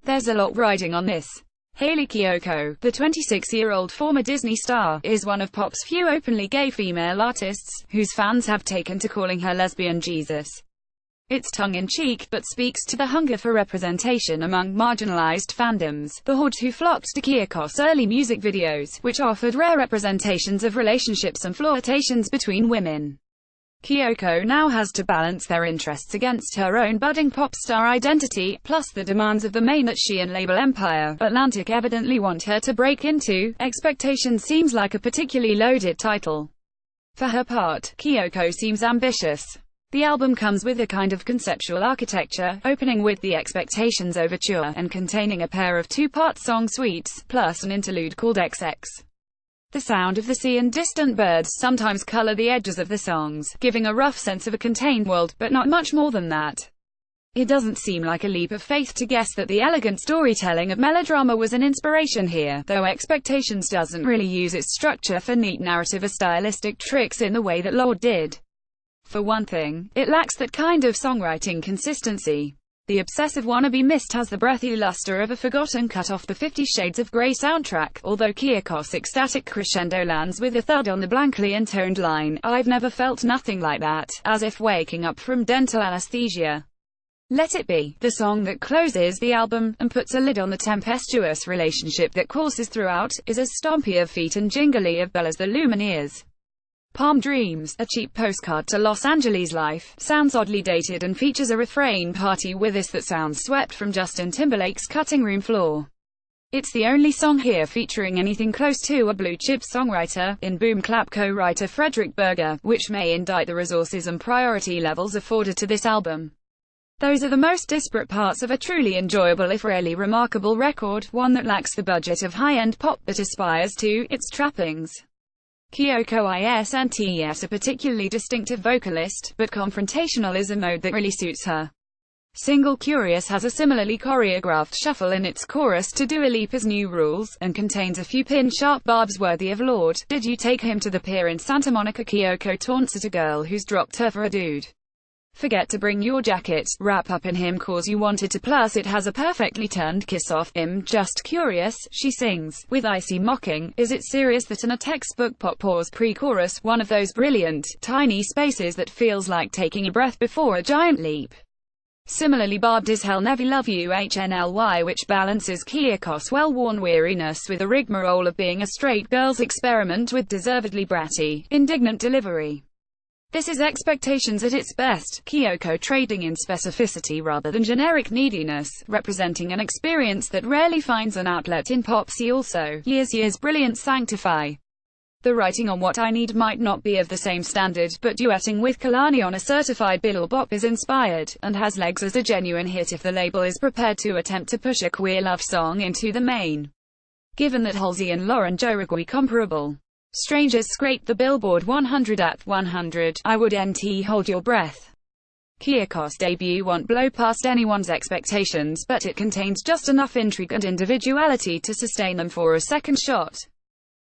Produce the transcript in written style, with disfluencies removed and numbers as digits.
There's a lot riding on this. Hayley Kiyoko, the 26-year-old former Disney star, is one of pop's few openly gay female artists, whose fans have taken to calling her lesbian Jesus. It's tongue-in-cheek, but speaks to the hunger for representation among marginalized fandoms, the horde who flocked to Kiyoko's early music videos, which offered rare representations of relationships and flirtations between women. Kiyoko now has to balance their interests against her own budding pop star identity, plus the demands of the main that she and label Empire Atlantic evidently want her to break into. Expectations seems like a particularly loaded title. For her part, Kiyoko seems ambitious. The album comes with a kind of conceptual architecture, opening with the Expectations Overture, and containing a pair of two-part song suites, plus an interlude called XX. The sound of the sea and distant birds sometimes color the edges of the songs, giving a rough sense of a contained world, but not much more than that. It doesn't seem like a leap of faith to guess that the elegant storytelling of melodrama was an inspiration here, though Expectations doesn't really use its structure for neat narrative or stylistic tricks in the way that Lorde did. For one thing, it lacks that kind of songwriting consistency. The obsessive wannabe mist has the breathy luster of a forgotten cut off the 50 Shades of Grey soundtrack, although Kiyoko's ecstatic crescendo lands with a thud on the blankly intoned line, "I've never felt nothing like that," as if waking up from dental anesthesia. Let It Be, the song that closes the album, and puts a lid on the tempestuous relationship that courses throughout, is as stompy of feet and jingly of bell as the Lumineers. Palm Dreams, a cheap postcard to Los Angeles life, sounds oddly dated and features a refrain party with this that sounds swept from Justin Timberlake's cutting room floor. It's the only song here featuring anything close to a blue-chip songwriter, in Boom Clap co-writer Frederick Berger, which may indict the resources and priority levels afforded to this album. Those are the most disparate parts of a truly enjoyable if rarely remarkable record, one that lacks the budget of high-end pop but aspires to its trappings. Kiyoko isn't a particularly distinctive vocalist, but confrontational is a mode that really suits her. Single Curious has a similarly choreographed shuffle in its chorus to Dua Lipa's New Rules, and contains a few pin-sharp barbs worthy of Lorde. Did you take him to the pier in Santa Monica? Kiyoko taunts at a girl who's dropped her for a dude. Forget to bring your jacket, wrap up in him cause you wanted to, plus it has a perfectly turned kiss off him. Just curious, she sings, with icy mocking. Is it serious that in a textbook pop pause pre-chorus, one of those brilliant, tiny spaces that feels like taking a breath before a giant leap? Similarly barbed is Hell Never Love You HNLY, which balances Kiyoko's well-worn weariness with the rigmarole of being a straight girl's experiment with deservedly bratty, indignant delivery. This is Expectations at its best, Kiyoko trading in specificity rather than generic neediness, representing an experience that rarely finds an outlet in pop. See also, Years Brilliant Sanctify. The writing on What I Need might not be of the same standard, but duetting with Kehlani on a certified Biddle Bop is inspired, and has legs as a genuine hit if the label is prepared to attempt to push a queer love song into the main. Given that Halsey and Lauren Jauregui comparable strangers scraped the Billboard 100 at 100, I would hold your breath. Kiyoko's debut won't blow past anyone's expectations, but it contains just enough intrigue and individuality to sustain them for a second shot.